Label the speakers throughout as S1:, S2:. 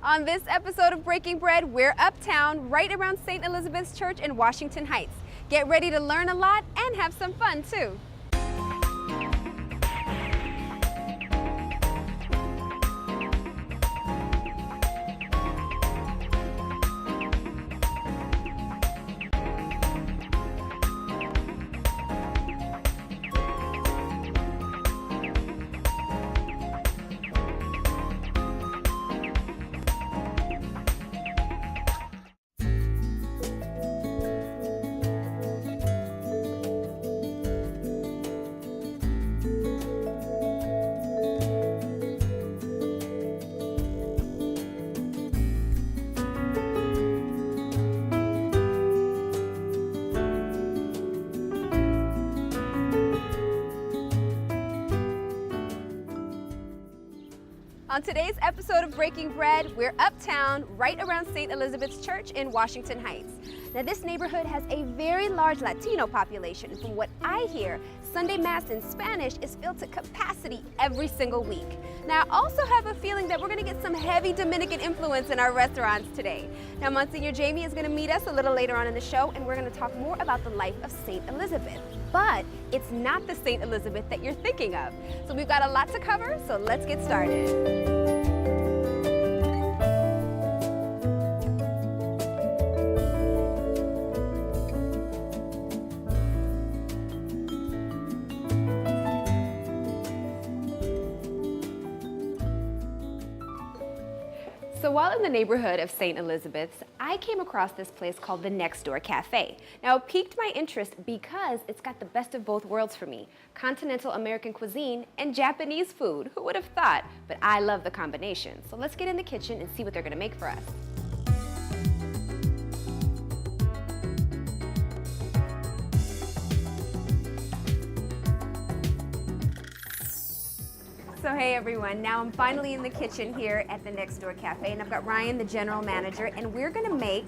S1: On this episode of Breaking Bread, we're uptown, right around St. Elizabeth's Church in Washington Heights. Get ready to learn a lot and have some fun, too. On today's episode of Breaking Bread, we're uptown, right around St. Elizabeth's Church in Washington Heights. Now, this neighborhood has a very large Latino population. From what I hear, Sunday Mass in Spanish is filled to capacity every single week. Now, I also have a feeling that we're going to get some heavy Dominican influence in our restaurants today. Now, Monsignor Jamie is going to meet us a little later on in the show, and we're going to talk more about the life of St. Elizabeth. But it's not the St. Elizabeth that you're thinking of. So we've got a lot to cover, so let's get started. So while in the neighborhood of St. Elizabeth's, I came across this place called the Next Door Cafe. Now, it piqued my interest because it's got the best of both worlds for me: continental American cuisine and Japanese food. Who would have thought? But I love the combination. So let's get in the kitchen and see what they're gonna make for us. So hey everyone, now I'm finally in the kitchen here at the Next Door Cafe, and I've got Ryan, the general manager, and we're gonna make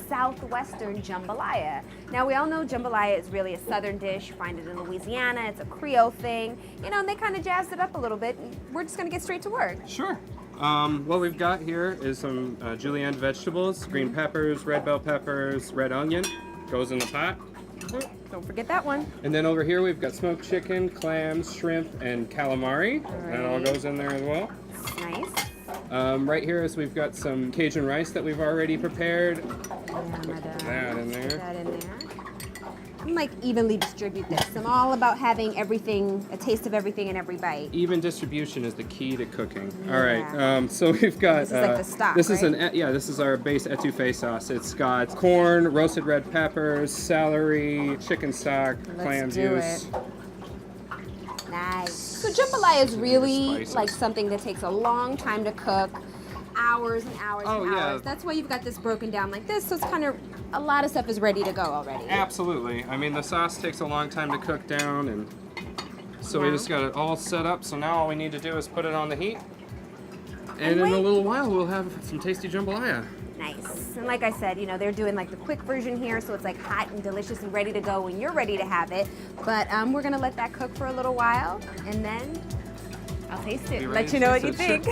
S1: Southwestern jambalaya. Now, we all know jambalaya is really a southern dish. You find it in Louisiana, it's a Creole thing, you know, and they kind of jazzed it up a little bit, and we're just gonna get straight to work.
S2: Sure. What we've got here is some julienne vegetables, green peppers, red bell peppers, red onion, goes in the pot.
S1: Don't forget that one.
S2: And then over here we've got smoked chicken, clams, shrimp, and calamari. That all goes in there as well.
S1: Nice.
S2: Right here is we've got some Cajun rice that we've already prepared.
S1: Put
S2: that in there.
S1: That in there. I'm like evenly distribute this. I'm all about having everything, a taste of everything in every bite.
S2: Even distribution is the key to cooking.
S1: Yeah.
S2: All right, so we've got.
S1: This is like the stock,
S2: This is
S1: right?
S2: this is our base etouffee sauce. It's got corn, roasted red peppers, celery, chicken stock, clam juice.
S1: Nice. So jambalaya is really
S2: Spices.
S1: like something that takes a long time to cook, hours and hours and hours.
S2: Yeah.
S1: That's why you've got this broken down like this, so it's kind of, a lot of stuff is ready to go already.
S2: Absolutely. I mean, the sauce takes a long time to cook down, and so we just got it all set up. So now all we need to do is put it on the heat, and in a little while we'll have some tasty jambalaya.
S1: Nice. And like I said, you know, they're doing like the quick version here, so it's like hot and delicious and ready to go when you're ready to have it. But we're gonna let that cook for a little while, and then I'll taste it. Let you know what you think.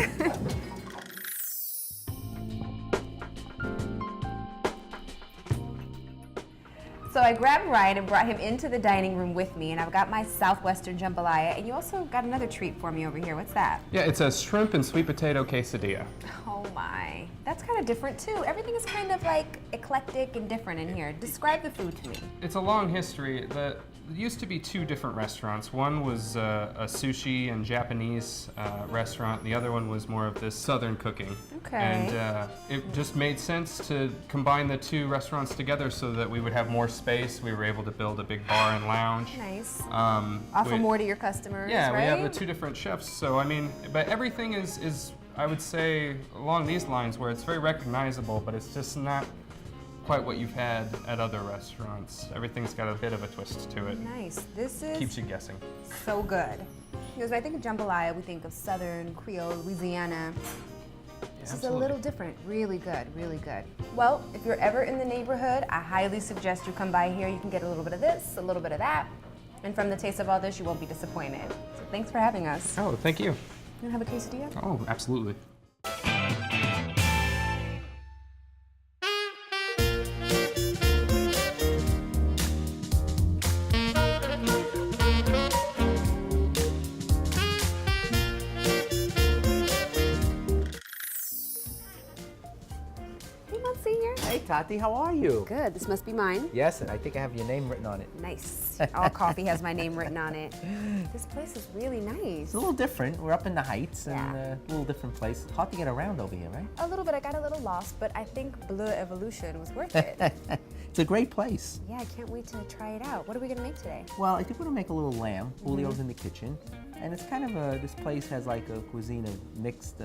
S1: So I grabbed Ryan and brought him into the dining room with me, and I've got my Southwestern jambalaya, and you also got another treat for me over here. What's that?
S2: Yeah, it's a shrimp and sweet potato quesadilla.
S1: Oh my, that's kind of different too. Everything is kind of like eclectic and different in here. Describe the food to me.
S2: It's a long history. There used to be two different restaurants. One was a sushi and Japanese restaurant. The other one was more of this southern cooking.
S1: Okay.
S2: And it just made sense to combine the two restaurants together so that we would have more space. We were able to build a big bar and lounge.
S1: Nice. Offer more to your customers,
S2: yeah,
S1: right?
S2: we have the two different chefs. So I mean, but everything is I would say along these lines where it's very recognizable, but it's just not quite what you've had at other restaurants. Everything's got a bit of a twist to it.
S1: Nice. This is
S2: Keeps you guessing.
S1: so good. Because I think of jambalaya, we think of Southern, Creole, Louisiana. This is a little different. Really good, really good. Well, if you're ever in the neighborhood, I highly suggest you come by here. You can get a little bit of this, a little bit of that. And from the taste of all this, you won't be disappointed. So thanks for having us.
S2: Oh, thank you.
S1: You want to have a quesadilla?
S2: Oh, absolutely.
S3: Tati. How are you?
S1: Good. This must be mine.
S3: Yes, and I think I have your name written on it.
S1: Nice. All coffee has my name written on it. This place is really nice.
S3: It's a little different. We're up in the Heights and
S1: Yeah.
S3: a little different place. It's hard to get around over here, right?
S1: A little bit. I got a little lost, but I think Bleu Evolution was worth it.
S3: It's a great place.
S1: Yeah, I can't wait to try it out. What are we gonna make today?
S3: Well, I think we're gonna make a little lamb. Julio's in the kitchen. And it's kind of this place has like a cuisine of mixed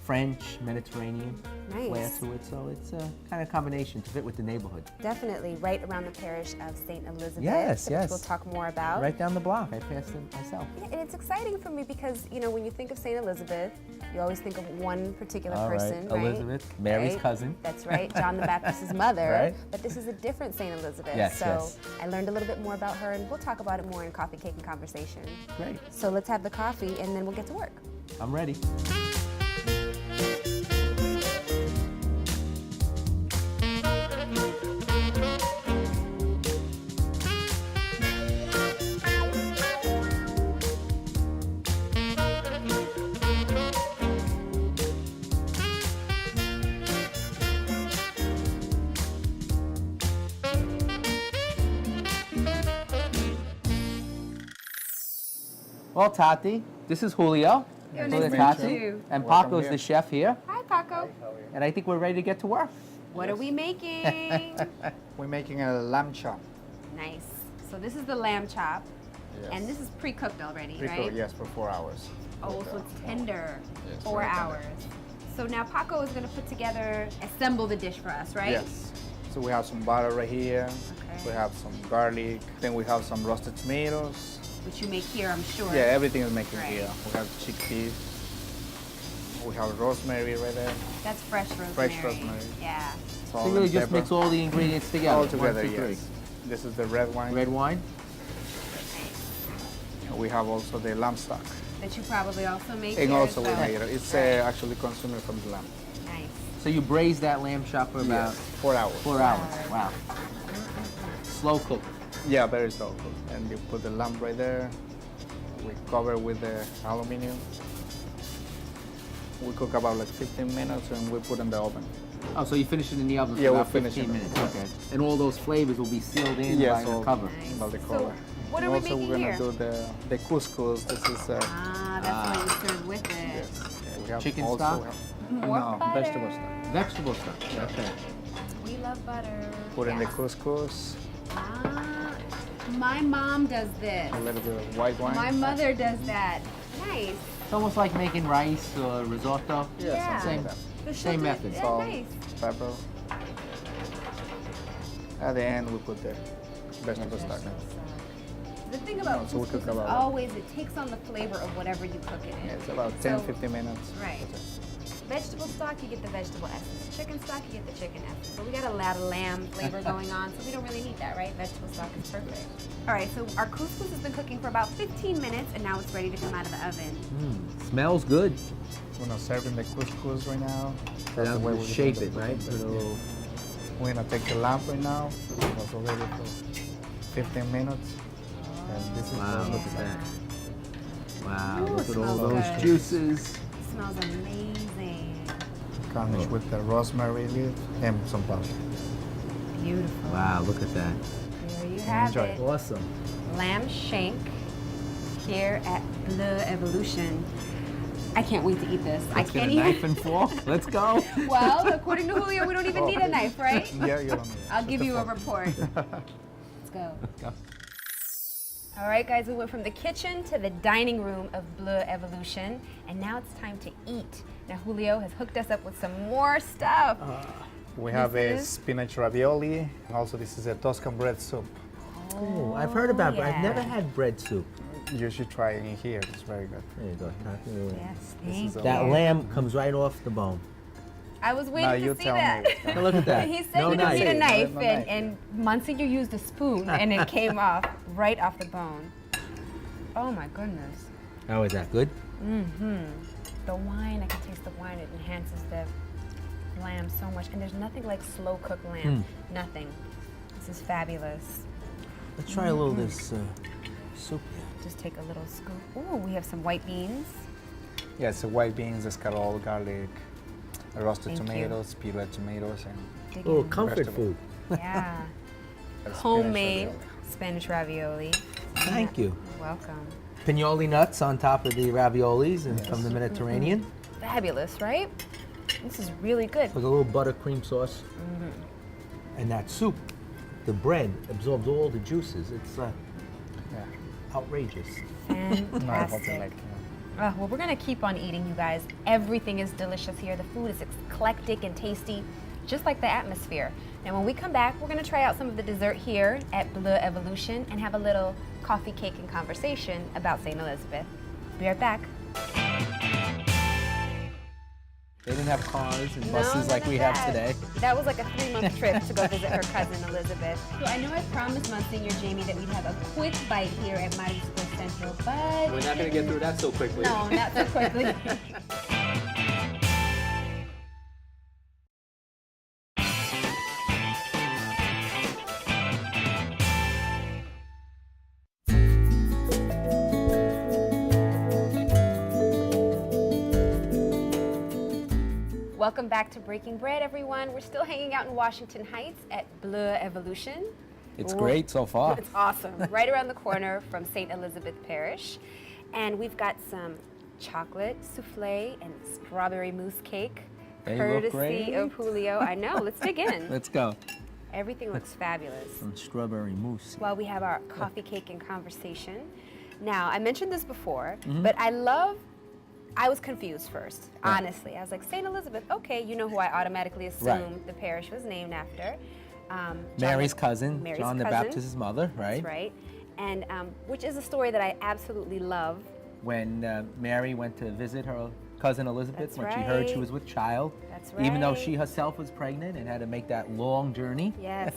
S3: French, Mediterranean flair
S1: Nice.
S3: to it. So it's a kind of combination to fit with the neighborhood.
S1: Definitely right around the parish of St. Elizabeth.
S3: Yes,
S1: which
S3: yes.
S1: we'll talk more about.
S3: Right down the block. I passed it myself.
S1: Yeah, and it's exciting for me because, you know, when you think of St. Elizabeth, you always think of one particular
S3: All right,
S1: person, right?
S3: Elizabeth, Mary's
S1: Right?
S3: cousin.
S1: That's right, John the Baptist's mother.
S3: Right.
S1: But this is a different St. Elizabeth.
S3: Yes,
S1: so
S3: yes.
S1: I learned a little bit more about her, and we'll talk about it more in Coffee, Cake, and Conversation.
S3: Great.
S1: So let's have the coffee, and then we'll get to work.
S3: I'm ready. Well, Tati, this is Julio.
S1: Yo,
S3: Julio
S1: nice to
S3: Tati.
S1: meet you.
S3: And
S4: Welcome
S3: Paco's
S4: here.
S3: the chef here.
S1: Hi, Paco.
S3: And I think we're ready to get to work.
S1: What are we making?
S4: We're making a lamb chop.
S1: Nice. So this is the lamb chop,
S4: Yes.
S1: and this is pre-cooked already,
S4: Pre-cooked,
S1: right?
S4: yes, for 4 hours.
S1: Oh, so it's tender.
S4: Yes,
S1: 4
S4: very tender.
S1: hours. So now Paco is going to put together, assemble the dish for us, right?
S4: Yes. So we have some butter right here.
S1: Okay.
S4: We have some garlic. Then we have some roasted tomatoes.
S1: Which you make here, I'm sure.
S4: Yeah, everything is making
S1: Right.
S4: here. We have chickpeas. We have rosemary right there.
S1: That's fresh rosemary.
S4: Fresh rosemary.
S1: Yeah.
S4: Salt
S3: So you really
S4: and
S3: just
S4: pepper.
S3: mix all the ingredients together.
S4: all
S3: 1,
S4: together,
S3: 2, 3.
S4: yes. This is the red wine.
S3: Red wine.
S4: And we have also the lamb stock.
S1: That you probably also make
S4: And
S1: here
S4: also
S1: as
S4: we
S1: well.
S4: made it. It's
S1: Right.
S4: actually consumed from the lamb.
S1: Nice.
S3: So you braise that lamb chop for about
S4: Yes, 4 hours.
S3: 4 hours. Wow. Slow cook.
S4: Yeah, very slow cook. And you put the lamb right there. We cover with the aluminum. We cook about like 15 minutes and we put in the oven.
S3: Oh, so you finish it in the oven for
S4: Yeah, we'll
S3: about
S4: finish
S3: 15
S4: it.
S3: minutes. Okay. And all those flavors will be sealed in
S4: Yes,
S3: by the
S4: all-
S3: cover.
S1: Nice.
S4: About the
S1: So
S4: color.
S1: what are
S4: And
S1: we
S4: also
S1: making
S4: we're
S1: here?
S4: gonna do the couscous. This is
S1: Ah, that's what you serve with it.
S4: yes. Okay, we have
S3: Chicken
S4: also
S3: stock?
S1: More
S4: no,
S1: butter.
S4: vegetable stock.
S3: Vegetable stuff. Okay.
S1: We love butter.
S4: Put in the
S1: Yes.
S4: couscous,
S1: Ah, my mom does this.
S4: a little bit of white wine.
S1: My mother does that. Nice.
S3: It's almost like making rice or risotto.
S4: Yeah,
S1: Yeah.
S4: something like
S1: But
S3: Same
S1: she'll do-
S3: method.
S1: Yeah,
S4: Salt,
S1: nice.
S4: pepper. At the end, we put the vegetable stock.
S1: The thing about
S4: So we
S1: couscous
S4: cook
S1: is
S4: about-
S1: always it takes on the flavor of whatever you cook it in.
S4: Yeah, it's about 10,
S1: So-
S4: 15 minutes.
S1: Right. Vegetable stock, you get the vegetable essence. Chicken stock, you get the chicken essence. So we got a lot of lamb flavor going on, so we don't really need that, right? Vegetable stock is perfect. All right, so our couscous has been cooking for about 15 minutes, and now it's ready to come out of the oven.
S3: Smells good.
S4: We're not serving the couscous right now. That's
S3: Now
S4: the way
S3: you
S4: we're
S3: shape
S4: gonna
S3: it,
S4: do
S3: right?
S4: it.
S3: Put a little-
S4: We're gonna take the lamb right now. It's already for 15 minutes. And this is
S3: Wow,
S4: what it
S3: look
S4: looks
S3: at
S4: like.
S3: that. Wow,
S1: Ooh,
S3: look at all
S1: smells
S3: those
S1: good.
S3: juices.
S1: It smells amazing.
S4: Garnish with the rosemary leaf and some butter.
S1: Beautiful.
S3: Wow, look at that.
S1: There you have
S4: Enjoy.
S1: it.
S3: Awesome.
S1: Lamb shank here at Bleu Evolution. I can't wait to eat this.
S3: Let's
S1: I
S3: get
S1: can't
S3: a
S1: even.
S3: knife and fork. Let's go.
S1: Well, according to Julio, we don't even need a knife, right?
S4: Yeah, you don't need it.
S1: I'll
S4: Just
S1: give you a
S4: fork.
S1: report. Let's go.
S3: Let's go.
S1: All right, guys, we went from the kitchen to the dining room of Bleu Evolution, and now it's time to eat. Now, Julio has hooked us up with some more stuff.
S4: We have a
S1: This is-
S4: spinach ravioli. And also, this is a Toscan bread soup.
S3: Oh, I've heard about it, but I've never
S1: yeah.
S3: had bread soup.
S4: You should try it in here. It's very good.
S3: There you go.
S1: Yes,
S4: This
S1: thank
S4: is a-
S1: you.
S3: That lamb comes right off the bone.
S1: I was
S4: Now
S1: waiting
S4: you
S1: to see
S4: tell
S1: that.
S4: me.
S3: Now look at that.
S1: He said
S3: No
S1: you don't
S3: knife.
S1: need a
S4: No
S1: knife,
S4: knife.
S1: and Monsignor used a spoon, and it came off right off the bone. Oh my goodness.
S3: How is that? Good?
S1: The wine, I can taste the wine. It enhances the lamb so much. And there's nothing like slow cooked lamb. Nothing. This is fabulous.
S3: Let's try a little of this soup.
S1: Just take a little scoop. Ooh, we have some white beans.
S4: Yeah, it's the white beans, escarole, garlic, roasted
S1: Thank you.
S4: tomatoes, peeled tomatoes, and
S1: Dig
S3: Oh,
S1: in.
S3: comfort
S4: Vegetable.
S3: food.
S1: Yeah.
S4: spinach
S1: Homemade
S4: ravioli.
S1: Spanish ravioli.
S3: Thank you.
S1: Welcome.
S3: Pinoli nuts on top of the raviolis and from the Mediterranean.
S1: Fabulous, right? This is really good.
S3: Like a little buttercream sauce. And that soup, the bread absorbs all the juices. It's
S4: Yeah.
S3: outrageous.
S4: No, I hope you
S1: Fantastic.
S4: like.
S1: Well, we're gonna keep on eating, you guys. Everything is delicious here. The food is eclectic and tasty, just like the atmosphere. Now, when we come back, we're gonna try out some of the dessert here at Bleu Evolution and have a little coffee, cake, and conversation about St. Elizabeth. Be right back.
S3: They didn't have cars and
S1: No,
S3: buses
S1: none
S3: like
S1: of
S3: we have
S1: that.
S3: today.
S1: That was like a 3-month trip to go visit her cousin Elizabeth. So I know I promised Monsignor Jamie that we'd have a quick bite here at Marisco Central, but
S3: We're not going to get through that so quickly.
S1: no, not so quickly. Welcome back to Breaking Bread, everyone. We're still hanging out in Washington Heights at Bleu Evolution.
S3: It's great so far.
S1: It's awesome. Right around the corner from St. Elizabeth Parish. And we've got some chocolate souffle and strawberry mousse cake,
S3: They look
S1: courtesy
S3: great.
S1: of Julio. I know, let's dig in.
S3: Let's go.
S1: Everything looks fabulous.
S3: Some strawberry mousse.
S1: While we have our coffee, cake, and conversation. Now, I mentioned this before,
S3: Mm-hmm.
S1: but I was confused first, honestly. I was like, St. Elizabeth, okay, you know who I automatically assumed
S3: Right.
S1: the parish was named after. John
S3: Mary's
S1: the-
S3: cousin,
S1: Mary's
S3: John the
S1: cousin.
S3: Baptist's mother, right?
S1: That's right. And which is a story that I absolutely love.
S3: When Mary went to visit her cousin Elizabeth,
S1: That's
S3: when she heard she
S1: right.
S3: was with child,
S1: That's
S3: even though
S1: right.
S3: she herself was pregnant and had to make that long journey.
S1: Yes.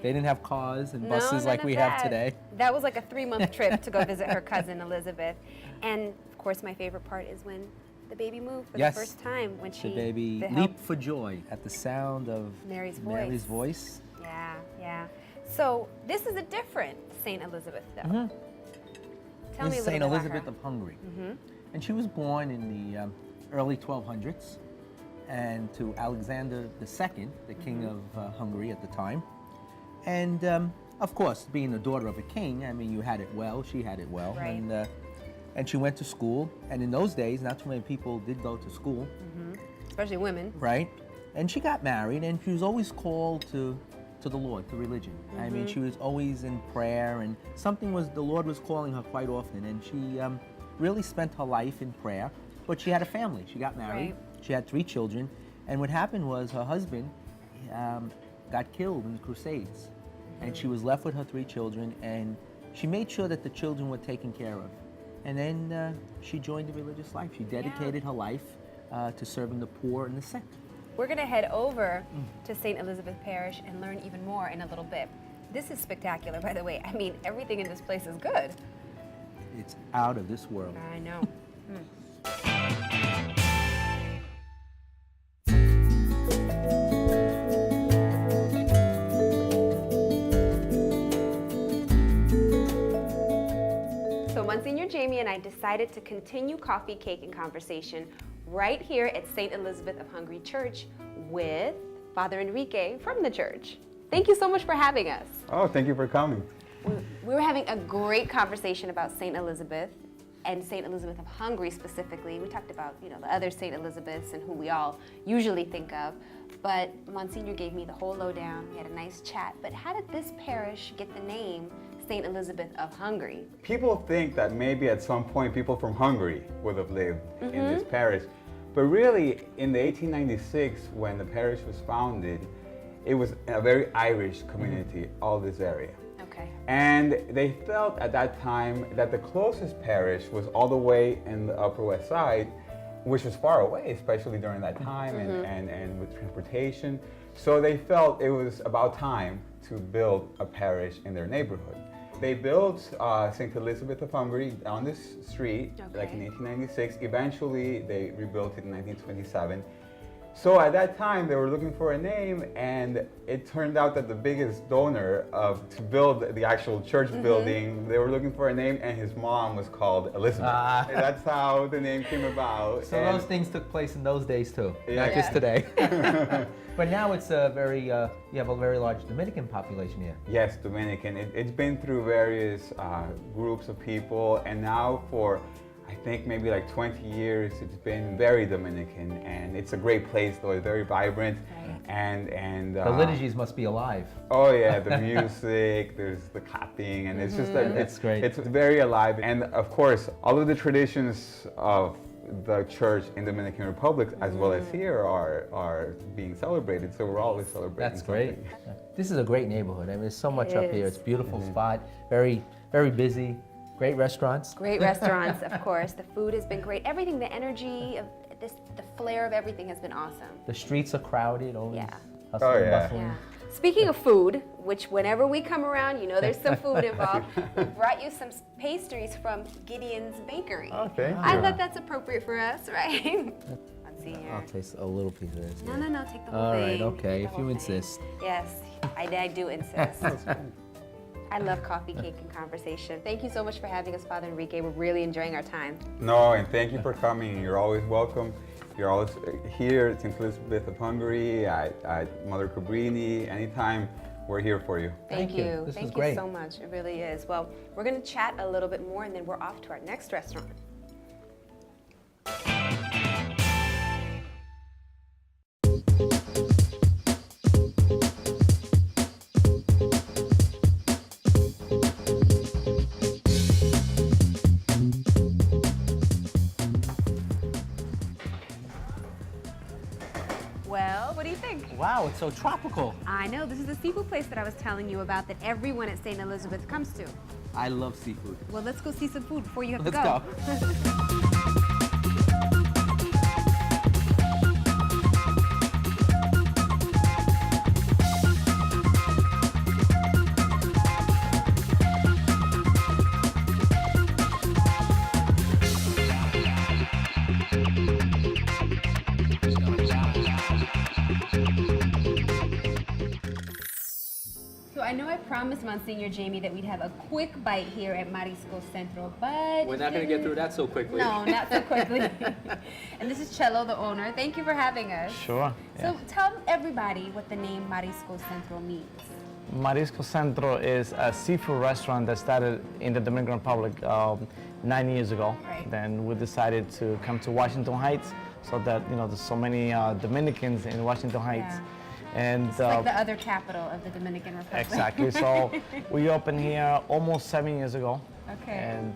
S3: They didn't have cars and
S1: No,
S3: buses
S1: none
S3: like
S1: of
S3: we have
S1: that.
S3: today.
S1: That was like a 3-month trip to go visit her cousin Elizabeth. And of course, my favorite part is when the baby moved for
S3: Yes.
S1: the first time, when she
S3: The baby
S1: the help-
S3: leaped for joy at the sound of
S1: Mary's
S3: Mary's
S1: voice.
S3: voice.
S1: Yeah, yeah. So this is a different St. Elizabeth, though. Tell
S3: This
S1: me
S3: is
S1: a little
S3: Saint
S1: bit about
S3: Elizabeth
S1: her.
S3: of Hungary. And she was born in the early 1200s and to Alexander II, the king of Hungary at the time. And of course, being the daughter of a king, I mean, you had it well, she had it well.
S1: Right.
S3: And she went to school. And in those days, not too many people did go to school,
S1: Especially women.
S3: right? And she got married, and she was always called to the Lord, to religion. I mean, she was always in prayer, and the Lord was calling her quite often, and she really spent her life in prayer. But she had a family. She got married.
S1: Right.
S3: She had 3 children, and what happened was her husband got killed in the Crusades, and she was left with her 3 children, and she made sure that the children were taken care of. And then she joined the religious life. She dedicated her life to serving the poor and the sick.
S1: We're going to head over to St. Elizabeth Parish and learn even more in a little bit. This is spectacular, by the way. I mean, everything in this place is good.
S3: It's out of this world.
S1: I know. So Monsignor Jamie and I decided to continue coffee, cake, and conversation right here at St. Elizabeth of Hungary Church with Father Enrique from the church. Thank you so much for having us.
S5: Oh, thank you for coming.
S1: We were having a great conversation about St. Elizabeth and St. Elizabeth of Hungary specifically. We talked about, the other St. Elizabeths and who we all usually think of. But Monsignor gave me the whole lowdown. We had a nice chat. But how did this parish get the name St. Elizabeth of Hungary?
S5: People think that maybe at some point people from Hungary would have lived in this parish. But really, in the 1896, when the parish was founded, it was a very Irish community, all this area.
S1: Okay.
S5: And they felt at that time that the closest parish was all the way in the Upper West Side, which was far away, especially during that time and with transportation. So they felt it was about time to build a parish in their neighborhood. They built St. Elizabeth of Hungary on this street, like in
S1: Okay.
S5: 1896. Eventually, they rebuilt it in 1927. So at that time, they were looking for a name, and it turned out that the biggest donor to build the actual church building, they were looking for a name, and his mom was called Elizabeth. And that's how the name came about.
S3: So those things took place in those days too,
S5: Yeah.
S3: not just today. But now it's a very, you have a very large Dominican population here.
S5: Yes, Dominican. It's been through various groups of people, and now for I think maybe like 20 years, it's been very Dominican, and it's a great place though. It's very vibrant, and
S3: The liturgies must be alive.
S5: oh yeah, the music, there's the clapping, and it's just
S3: That's great.
S5: It's very alive, and of course, all of the traditions of the church in Dominican Republic as well as here are being celebrated. So we're always celebrating.
S3: That's great. This is a great neighborhood. I mean, there's so much
S1: It
S3: up here.
S1: is.
S3: It's a beautiful spot, very, very busy. Great restaurants.
S1: Great restaurants, of course. The food has been great. Everything, the energy of this, the flair of everything has been awesome.
S3: The streets are crowded, always
S1: Yeah.
S3: hustling,
S5: Oh, yeah.
S3: bustling.
S1: Yeah. Speaking of food, which whenever we come around, you know there's some food involved. We brought you some pastries from Gideon's Bakery.
S5: Oh, thank
S1: I
S5: you.
S1: thought that's appropriate for us, right? Let's see here.
S3: I'll taste a little piece of this.
S1: No, no, no, take the whole
S3: All
S1: thing.
S3: right,
S1: take
S3: okay,
S1: the
S3: if
S1: whole
S3: you
S1: thing.
S3: insist.
S1: Yes, I do insist. I love coffee, cake, and conversation. Thank you so much for having us, Father Enrique. We're really enjoying our time.
S5: No, and thank you for coming. You're always welcome. You're always here at St. Elizabeth of Hungary, at Mother Cabrini. Anytime, we're here for you.
S3: Thank you. This
S1: Thank
S3: was
S1: you
S3: great.
S1: so much. It really is. Well, we're going to chat a little bit more, and then we're off to our next restaurant. Well, what do you think?
S3: Wow, it's so tropical.
S1: I know, this is the seafood place that I was telling you about that everyone at St. Elizabeth comes to.
S3: I love seafood.
S1: Well, let's go see some food before you have
S3: Let's
S1: to go. So I know I promised Monsignor Jamie that we'd have a quick bite here at Marisco Centro, but
S3: We're not going to get through that so quickly.
S1: No, not so quickly. And this is Cello, the owner. Thank you for having us.
S6: Sure.
S1: So tell everybody what the name Marisco Centro means.
S6: Marisco Centro is a seafood restaurant that started in the Dominican Republic 9 years ago.
S1: Right.
S6: Then we decided to come to Washington Heights so that, you know, there's so many Dominicans in Washington Heights.
S1: Yeah.
S6: And
S1: It's like the other capital of the Dominican Republic.
S6: exactly. So we opened here almost 7 years ago.
S1: Okay.
S6: And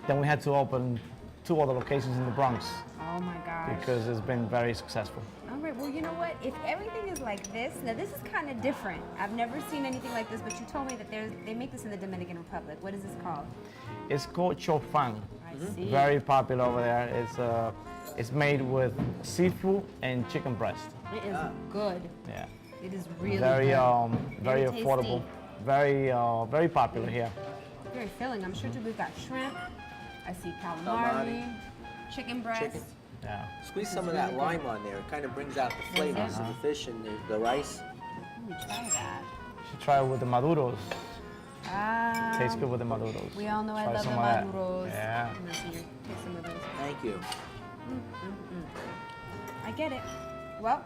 S6: then we had to open 2 other locations in the Bronx
S1: Oh my gosh.
S6: because it's been very successful.
S1: All right, well, you know what? If everything is like this, now this is kind of different. I've never seen anything like this, but you told me that they make this in the Dominican Republic. What is this called?
S6: It's called chofan.
S1: I see.
S6: Very popular over there. It's made with seafood and chicken breast.
S1: It is good.
S6: Yeah.
S1: It is really
S6: Very
S1: good.
S6: very
S1: And
S6: affordable.
S1: tasty.
S6: Very popular here.
S1: Very filling. I'm sure too. We've got shrimp. I see calamari, chicken breast.
S3: Chicken.
S6: Yeah.
S3: Squeeze some of that lime on there. It kind of brings out the flavors of the fish and the rice.
S1: Let me try that.
S6: You should try it with the maduros.
S1: Ah.
S6: Tastes good with the maduros.
S1: We all know I
S6: Try
S1: love the
S6: some of that.
S1: maduros.
S6: Yeah.
S1: Let's see, take some of those.
S3: Thank you.
S1: I get it. Well,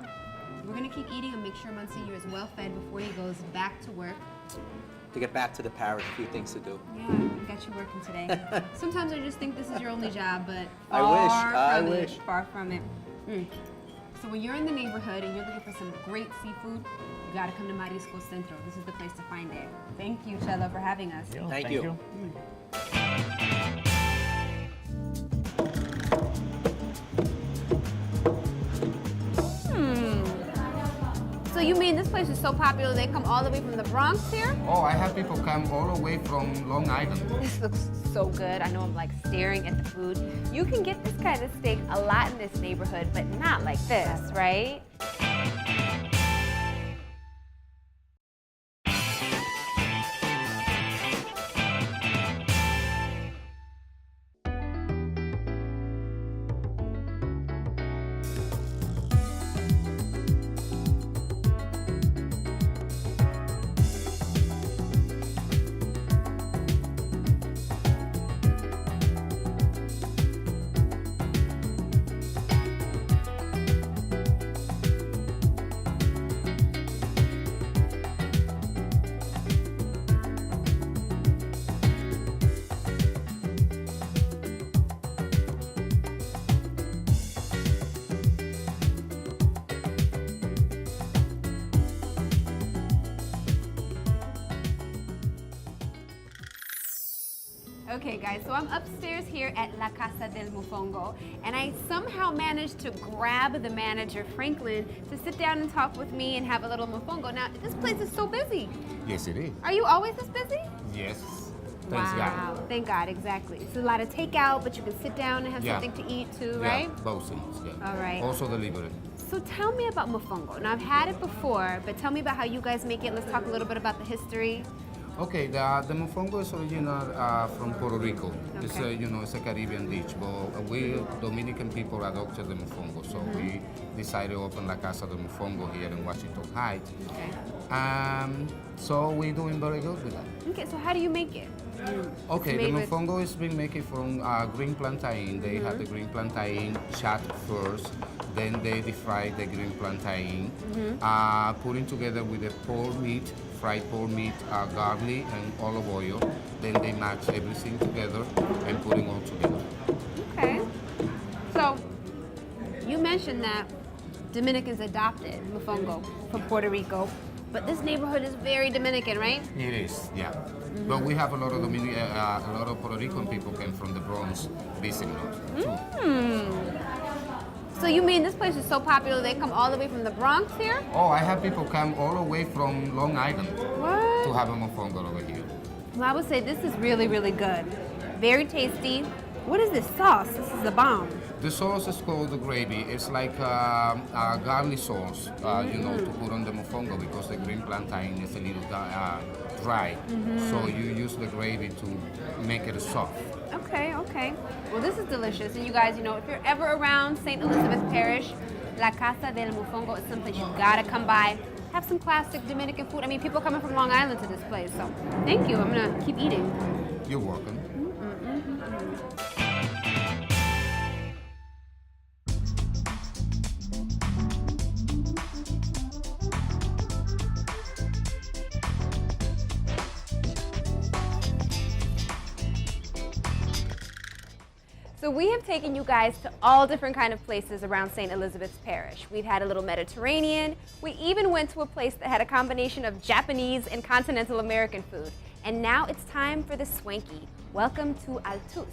S1: we're gonna keep eating and make sure Monsignor is well fed before he goes back to work.
S3: To get back to the parish, a few things to do.
S1: Yeah, we got you working today. Sometimes I just think this is your only job, but
S3: I wish,
S1: far
S3: I
S1: from
S3: wish.
S1: it. Far from it. So when you're in the neighborhood and you're looking for some great seafood, you gotta come to Marisco Centro. This is the place to find it. Thank you, Cello, for having us.
S3: Thank you.
S1: So you mean this place is so popular they come all the way from the Bronx here?
S7: Oh, I have people come all the way from Long Island.
S1: This looks so good. I know I'm like staring at the food. You can get this kind of steak a lot in this neighborhood, but not like this, right? Okay, guys, so I'm upstairs here at La Casa del Mofongo, and I somehow managed to grab the manager, Franklyn, to sit down and talk with me and have a little mofongo. Now, this place is so busy.
S7: Yes, it is.
S1: Are you always this busy?
S7: Yes. Thanks
S1: Wow,
S7: God.
S1: thank God, exactly. It's a lot of takeout, but you can sit down and have
S7: Yeah.
S1: something to eat too,
S7: Yeah,
S1: right?
S7: both things, yeah.
S1: All right.
S7: Also delivery.
S1: So tell me about mofongo. Now, I've had it before, but tell me about how you guys make it. Let's talk a little bit about the history.
S7: Okay, the mofongo is original from Puerto Rico. It's
S1: Okay.
S7: it's a Caribbean dish, but we Dominican people adopted the mofongo, so we decided to open La Casa del Mofongo here in Washington Heights.
S1: Okay.
S7: So we're doing very good with that.
S1: Okay, so how do you make it?
S7: Okay,
S1: made
S7: the
S1: with-
S7: mofongo is being made from green plantain. They have the green plantain shot first, then they defry the green plantain, putting together with the pork meat, fried pork meat, garlic, and olive oil. Then they match everything together and put it all together.
S1: Okay. So, you mentioned that Dominicans adopted mofongo from Puerto Rico, but this neighborhood is very Dominican, right?
S7: It is, yeah. But we have a lot of a lot of Puerto Rican people came from the Bronx visiting us too.
S1: So you mean this place is so popular they come all the way from the Bronx here?
S7: Oh, I have people come all the way from Long Island to
S1: What?
S7: have a mofongo over here.
S1: Well, I would say this is really, really good. Very tasty. What is this sauce? This is the bomb.
S7: The sauce is called the gravy. It's like a garlic sauce, to put on the mofongo because the green plantain is a little dry. So you use the gravy to make it soft.
S1: Okay, okay. Well, this is delicious. And you guys, if you're ever around St. Elizabeth Parish, La Casa del Mofongo is someplace you gotta come by. Have some classic Dominican food. I mean, people coming from Long Island to this place, so thank you. I'm gonna keep eating.
S7: You're welcome.
S1: So we have taken you guys to all different kind of places around St. Elizabeth's Parish. We've had a little Mediterranean. We even went to a place that had a combination of Japanese and continental American food. And now it's time for the swanky. Welcome to Altus.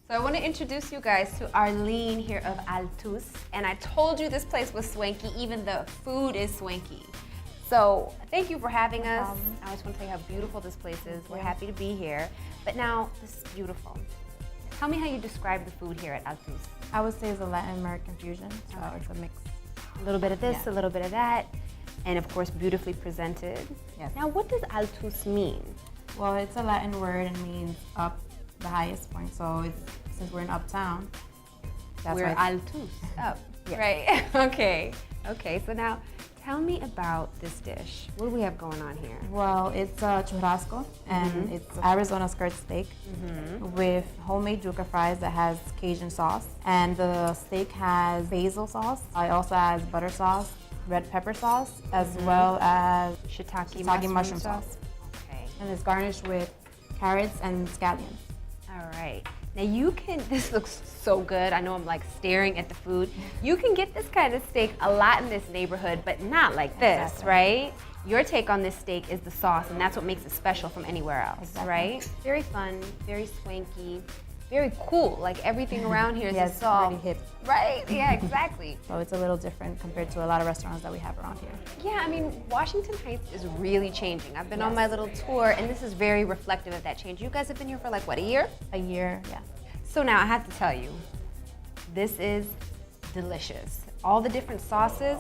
S1: So I want to introduce you guys to Arlene here of Altus. And I told you this place was swanky, even the food is swanky. So thank you for having us. I just want to tell you how beautiful this place is. We're happy to be here. But now, this is beautiful. Tell me how you describe the food here at Altus.
S8: I would say it's a Latin American fusion, so it's a mix.
S1: A little bit of this,
S8: Yeah.
S1: a little bit of that, and of course, beautifully presented.
S8: Yes.
S1: Now, what does Altus mean?
S8: Well, it's a Latin word and means up, the highest point. So since we're in uptown, that's
S1: We're
S8: why
S1: Altus, up,
S8: Yes.
S1: right? Okay, okay. So now, tell me about this dish. What do we have going on here?
S8: well, it's a churrasco, and it's Arizona skirt steak with homemade yuca fries that has Cajun sauce. And the steak has basil sauce. It also has butter sauce, red pepper sauce, as well as
S1: Shiitake
S8: mushroom sauce.
S1: Okay.
S8: And it's garnished with carrots and scallions.
S1: All right. Now you can, this looks so good. I know I'm like staring at the food. You can get this kind of steak a lot in this neighborhood, but not like this,
S8: Exactly.
S1: right? Your take on this steak is the sauce, and that's what makes it special from anywhere else,
S8: Exactly.
S1: right? Very fun, very swanky, very cool. Like everything around here is
S8: Yes,
S1: just all,
S8: pretty hip.
S1: right? Yeah, exactly.
S8: So it's a little different compared to a lot of restaurants that we have around here.
S1: Yeah, I mean, Washington Heights is really changing. I've been on my little tour, and this is very reflective of that change. You guys have been here for like, what, a year?
S8: A year, yeah.
S1: So now I have to tell you, this is delicious. All the different sauces,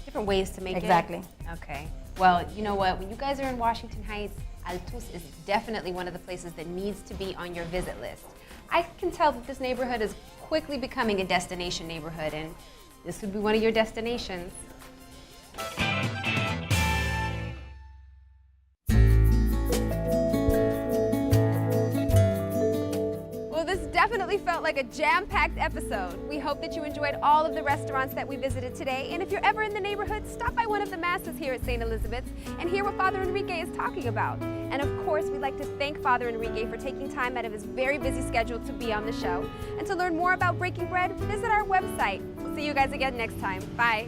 S1: different ways to make
S8: Exactly.
S1: it. Okay. Well, you know what? When you guys are in Washington Heights, Altus is definitely one of the places that needs to be on your visit list. I can tell that this neighborhood is quickly becoming a destination neighborhood, and this would be one of your destinations. Well, this definitely felt like a jam-packed episode. We hope that you enjoyed all of the restaurants that we visited today, and if you're ever in the neighborhood, stop by one of the masses here at St. Elizabeth's and hear what Father Enrique is talking about. And of course, we'd like to thank Father Enrique for taking time out of his very busy schedule to be on the show. And to learn more about Breaking Bread, visit our website. We'll see you guys again next time. Bye.